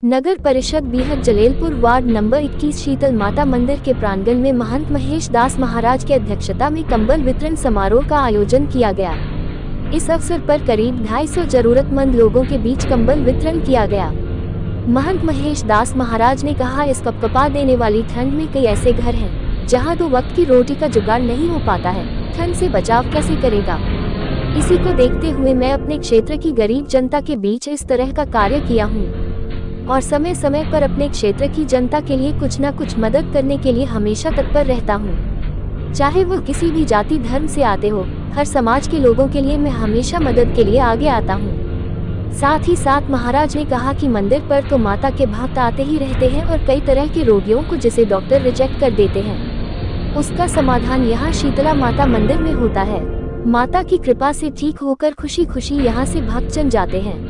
नगर परिषद Bihat जलेलपुर ward number 21 शीतल माता मंदिर के प्रांगण में महंत महेश दास महाराज की अध्यक्षता में कंबल वितरण समारोह का आयोजन किया गया। इस अवसर पर करीब 250 जरूरतमंद लोगों के बीच कंबल वितरण किया गया। महंत महेश दास महाराज ने कहा, इस कपकपा देने वाली ठंड में कई ऐसे घर हैं जहां 2 वक्त की रोटी का जुगाड़ नहीं हो पाता है। ठंड से बचाव कैसे करेगा? इसी को देखते हुए मैं अपने क्षेत्र की गरीब जनता के बीच इस तरह का कार्य किया हूँ और समय समय पर अपने क्षेत्र की जनता के लिए कुछ न कुछ मदद करने के लिए हमेशा तत्पर रहता हूँ। चाहे वो किसी भी जाति धर्म से आते हो, हर समाज के लोगों के लिए मैं हमेशा मदद के लिए आगे आता हूँ। साथ ही साथ महाराज ने कहा कि मंदिर पर तो माता के भक्त आते ही रहते हैं और कई तरह के रोगियों को जिसे डॉक्टर रिजेक्ट कर देते हैं, उसका समाधान यहाँ शीतला माता मंदिर में होता है। माता की कृपा से ठीक होकर खुशी खुशी यहाँ से भक्तजन जाते हैं।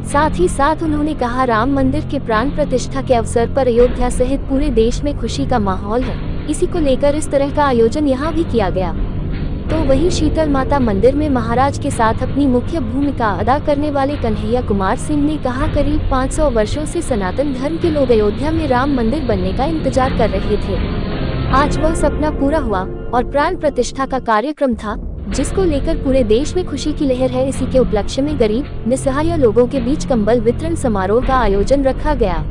साथ ही साथ उन्होंने कहा, राम मंदिर के प्राण प्रतिष्ठा के अवसर पर अयोध्या सहित पूरे देश में खुशी का माहौल है। इसी को लेकर इस तरह का आयोजन यहाँ भी किया गया। तो वहीं शीतल माता मंदिर में महाराज के साथ अपनी मुख्य भूमिका अदा करने वाले कन्हैया कुमार सिंह ने कहा, करीब 500 वर्षों से सनातन धर्म के लोग अयोध्या में राम मंदिर बनने का इंतजार कर रहे थे। आज वह सपना पूरा हुआ और प्राण प्रतिष्ठा का कार्यक्रम था, जिसको लेकर पूरे देश में खुशी की लहर है। इसी के उपलक्ष्य में गरीब निसहाय लोगों के बीच कंबल वितरण समारोह का आयोजन रखा गया।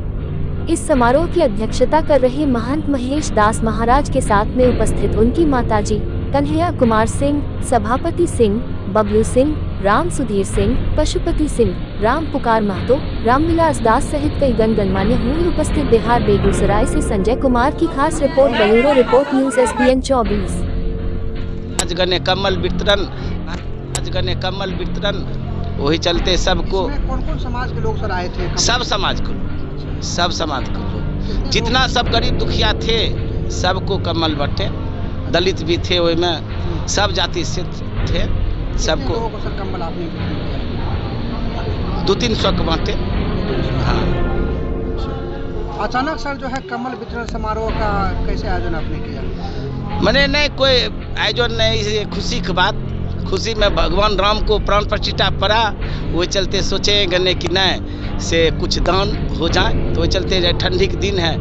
इस समारोह की अध्यक्षता कर रहे महंत महेश दास महाराज के साथ में उपस्थित उनकी माताजी कन्हैया कुमार सिंह, सभापति सिंह, बबलू सिंह, राम सुधीर सिंह, पशुपति सिंह, राम पुकार महतो, रामविलास दास सहित कई गणमान्य हुए उपस्थित। बिहार बेगूसराय से संजय कुमार की खास report. Bureau report news SBN 24। आज गने कमल वितरण वही चलते सबको। कौन समाज के लोग सर आए थे? सब समाज को लोग, जितना सब गरीब दुखिया थे सबको कमल बटे। दलित भी थे, वही में सब जाति से थे, सबको सर कम्बल आपने 200-300 के बांटे। हाँ, अचानक सर जो है कमल वितरण समारोह का कैसे आयोजन आपने किया? मैंने नहीं कोई आयोजन नहीं, खुशी की बात, खुशी में भगवान राम को प्राण प्रतिष्ठा पड़ा, वो चलते सोचे गने कि नहीं से कुछ दान हो जाए, तो वो चलते ठंडी के दिन है,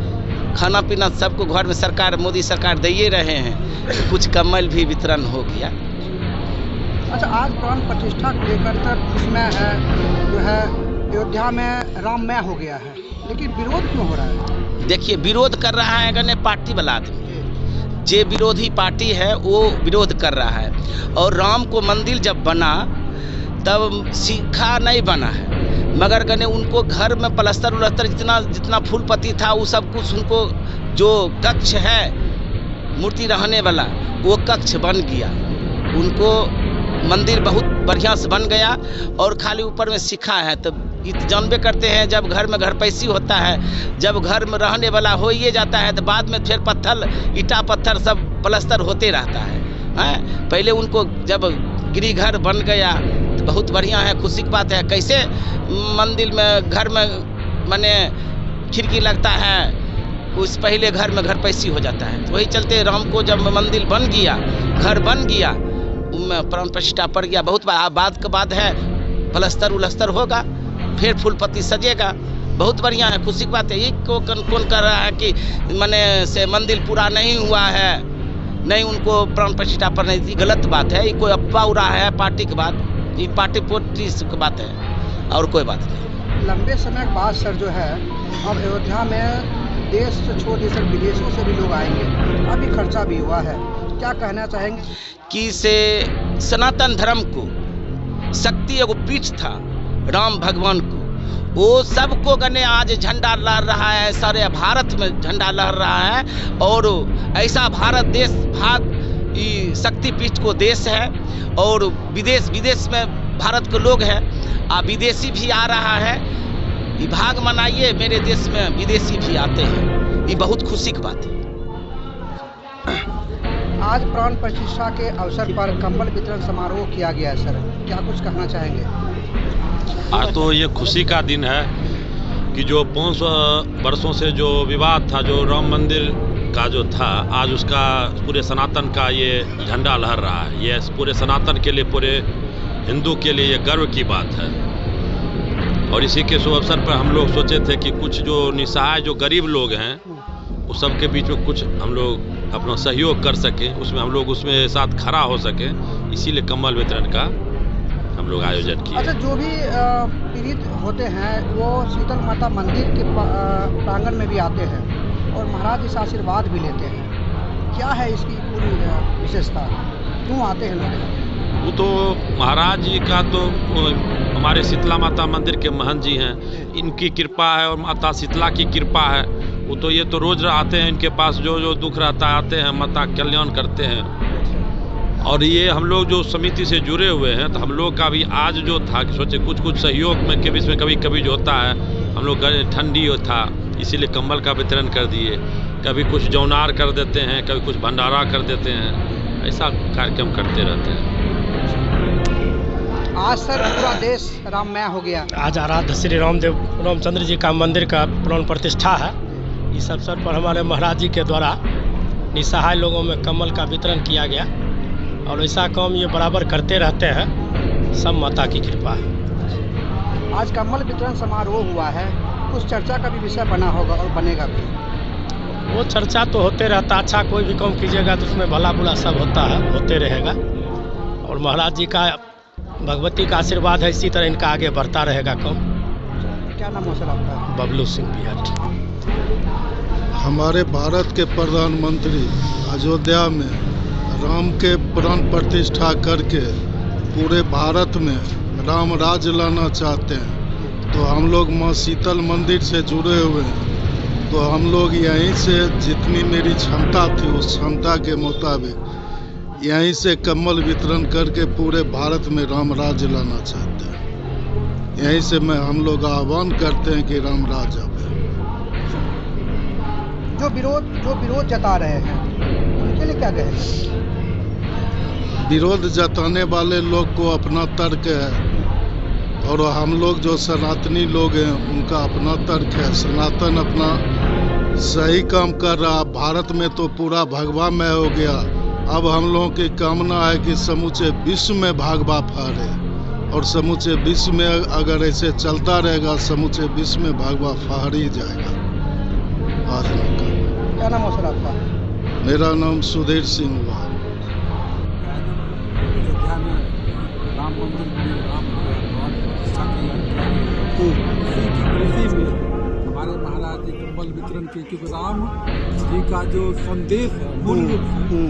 खाना पीना सबको घर में सरकार मोदी सरकार दे रहे हैं, तो कुछ कमल भी वितरण हो गया। अच्छा, आज प्राण प्रतिष्ठा को लेकर तक इसमें जो है अयोध्या में राममय हो गया है, लेकिन विरोध क्यों हो रहा है? देखिए, विरोध कर रहा है गने पार्टी वाला आदमी, जे विरोधी पार्टी है वो विरोध कर रहा है। और राम को मंदिर जब बना तब सीखा नहीं बना है, मगर गने उनको घर में पलस्तर उलस्तर जितना फूल पत्ती था वो सब कुछ उनको, जो कक्ष है मूर्ति रहने वाला वो कक्ष बन गया, उनको मंदिर बहुत बढ़िया से बन गया। और खाली ऊपर में सीखा है, तो जानबे करते हैं जब घर में घर पैसी होता है, जब घर में रहने वाला हो ही जाता है तो बाद में फिर पत्थर ईटा पत्थर सब प्लास्टर होते रहता है। पहले उनको जब गिरी घर बन गया तो बहुत बढ़िया है, खुशी की बात है। कैसे मंदिर में घर में माने खिड़की लगता है, उस पहले घर में घर पैसी हो जाता है। तो वही चलते राम को जब मंदिर बन गया, घर बन गया, उनमें प्राण प्रतिष्ठा पड़ गया। बहुत बाद के बाद है, प्लास्टर उलस्तर होगा, फिर फूल पत्ती सजेगा, बहुत बढ़िया है, खुशी की बात है। ये कौन कर रहा है कि माने से मंदिर पूरा नहीं हुआ है, नहीं उनको प्राण प्रतिष्ठा पर नहीं, गलत बात है। ये कोई अफवाह उड़ा है पार्टी की बात, ये पार्टी पोटी की बात है और कोई बात नहीं। लंबे समय के बाद सर जो है अब अयोध्या में देश से छोड़ सर विदेशों से भी लोग आएंगे, काफ़ी खर्चा भी हुआ है, क्या कहना चाहेंगे? कि से सनातन धर्म को शक्ति एगो पीठ था राम भगवान को, वो सबको गने आज झंडा लहर रहा है, सारे भारत में झंडा लहर रहा है। और ऐसा भारत देश शक्तिपीठ को देश है, और विदेश में भारत के लोग हैं, विदेशी भी आ रहा है। ये भाग मनाइए, मेरे देश में विदेशी भी आते हैं, ये बहुत खुशी की बात है। आज प्राण प्रतिष्ठा के अवसर पर कंबल वितरण समारोह किया गया है सर, क्या कुछ कहना चाहेंगे? आज तो ये खुशी का दिन है कि जो 500 वर्षों से जो विवाद था, जो राम मंदिर का जो था, आज उसका पूरे सनातन का ये झंडा लहर रहा है। ये पूरे सनातन के लिए, पूरे हिंदू के लिए ये गर्व की बात है। और इसी के शुभ अवसर पर हम लोग सोचे थे कि कुछ जो निसहाय जो गरीब लोग हैं उस सब के बीच में कुछ हम लोग अपना सहयोग कर सकें, उसमें हम लोग उसमें साथ खड़ा हो सकें, इसीलिए कंबल वितरण का हम लोग आयोजन किए। अच्छा, जो भी पीड़ित होते हैं वो शीतल माता मंदिर के प्रांगण में भी आते हैं और महाराज से आशीर्वाद भी लेते हैं। क्या है इसकी पूरी विशेषता, क्यों आते हैं लोग? वो तो महाराज जी का तो हमारे शीतला माता मंदिर के महंत जी हैं, इनकी कृपा है और माता शीतला की कृपा है। वो तो ये तो रोज आते हैं, इनके पास जो जो दुख रहता है आते हैं, माता कल्याण करते हैं। और ये हम लोग जो समिति से जुड़े हुए हैं तो हम लोग का भी आज जो था कि सोचे कुछ सहयोग में के बीच में कभी कभी जो होता है, हम लोग ठंडी था इसीलिए कंबल का वितरण कर दिए, कभी कुछ जौनार कर देते हैं, कभी कुछ भंडारा कर देते हैं, ऐसा कार्यक्रम करते रहते हैं। आज सर पूरा देश राममय हो गया। आज आराध्य श्री रामचंद्र जी का मंदिर का प्राण प्रतिष्ठा है। इस अवसर पर हमारे महाराज जी के द्वारा निसहाय लोगों में कमल का वितरण किया गया और ऐसा काम ये बराबर करते रहते हैं, सब माता की कृपा है। आज कमल वितरण समारोह हुआ है, उस चर्चा का भी विषय बना होगा और बनेगा भी। वो चर्चा तो होते रहता, अच्छा कोई भी काम कीजिएगा तो उसमें भला बुरा सब होता है, होते रहेगा। और महाराज जी का भगवती का आशीर्वाद है, इसी तरह इनका आगे बढ़ता रहेगा काम। क्या नाम हो सर आपका? बबलू सिंह बिहार। हमारे भारत के प्रधानमंत्री अयोध्या में राम के प्राण प्रतिष्ठा करके पूरे भारत में राम राज लाना चाहते हैं, तो हम लोग माँ शीतल मंदिर से जुड़े हुए हैं। तो हम लोग यहीं से जितनी मेरी क्षमता थी उस क्षमता के मुताबिक यहीं से कम्बल वितरण करके पूरे भारत में राम राज लाना चाहते हैं। यहीं से हम लोग आह्वान करते हैं कि राम राज आवे। जो विरोध जता रहे हैं उनके लिए क्या कहें? विरोध जताने वाले लोग को अपना तर्क है और हम लोग जो सनातनी लोग हैं उनका अपना तर्क है। सनातन अपना सही काम कर रहा, भारत में तो पूरा भगवामय हो गया। अब हम लोगों की कामना है कि समूचे विश्व में भगवा फहरे और समूचे विश्व में अगर ऐसे चलता रहेगा समूचे विश्व में भगवा फहर ही जाएगा। क्या नाम है सर आपका? मेरा नाम सुधीर सिंह हुआ। अयोध्या में राम मंदिर में राम भगवान प्रतिष्ठा की उसी की खुशी में हमारे महाराज जी कंबल वितरण के, क्योंकि राम जी का जो संदेश है मूल रूप से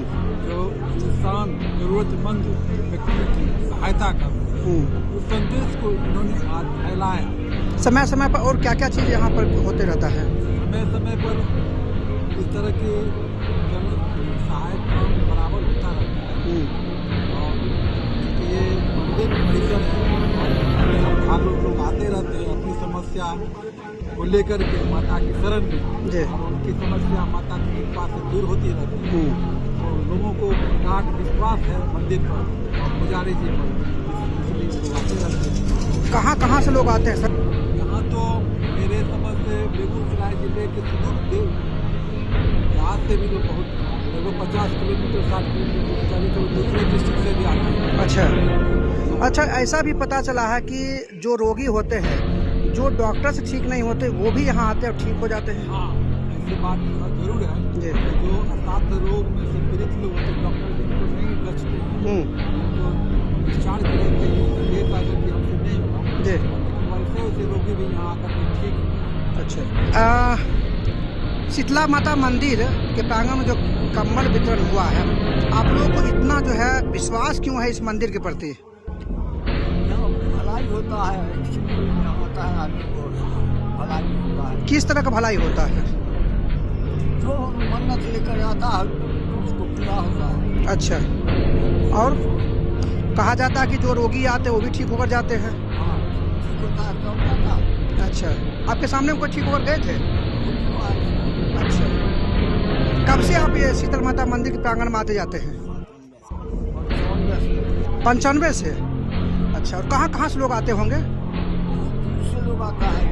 जो इंसान जरूरतमंद व्यक्ति की सहायता कर उस संदेश को इन्होंने आज फैलाया। समय समय पर और क्या क्या चीज़ यहाँ पर होते रहता है? समय समय पर इस तरह की जन सहायक काम बराबर होता रहता है। और ये मंदिर परिसर है, श्रद्धालु लोग आते रहते हैं अपनी समस्या को लेकर के माता की शरण में, और उनकी समस्या माता की कृपा से दूर होती रहती है। तो लोगों को गाढ़ विश्वास है मंदिर पर और पुजारी जी पर, इसलिए लोग आते रहते हैं। कहाँ से लोग आते हैं सर? यहाँ तो मेरे समझ से बेगूसराय जिले के सुदूर यहाँ से भी लोग बहुत लगभग 50 किलोमीटर 60 किलोमीटर दूसरे डिस्ट्रिक्ट से भी आते हैं। अच्छा, ऐसा भी पता चला है कि जो रोगी होते हैं, जो डॉक्टर से ठीक नहीं होते, वो भी यहाँ आते हैं और ठीक हो जाते हैं। हाँ, ऐसी बात जरूर है। जो असाध्य रोग में से पीड़ित लोग होते हैं, डॉक्टर जिनको नहीं बचते हैं, उनको डिस्चार्ज करते हैं, ये ताकत हमसे नहीं होगा, लेकिन वैसे रोगी भी यहाँ आकर के ठीक। अच्छा, शीतला माता मंदिर के प्रांगण में जो कम्बल वितरण हुआ है, आप लोगों को इतना जो है विश्वास क्यों है इस मंदिर के प्रति? भलाई होता है, होता है आदमी को भलाई होता है। किस तरह का भलाई होता है? जो मन्नत लेकर आता है उसको पूरा होता है। अच्छा, और कहा जाता है कि जो रोगी आते हैं वो भी ठीक होकर जाते हैं। हाँ, ठीक होता है, कब जाता है। अच्छा, आपके सामने कोई ठीक होकर गए थे? अच्छा, कब से आप ये शीतल माता मंदिर के प्रांगण में आते जाते हैं? 95 से। अच्छा, और कहाँ से लोग आते होंगे? दूर से लोग आता है।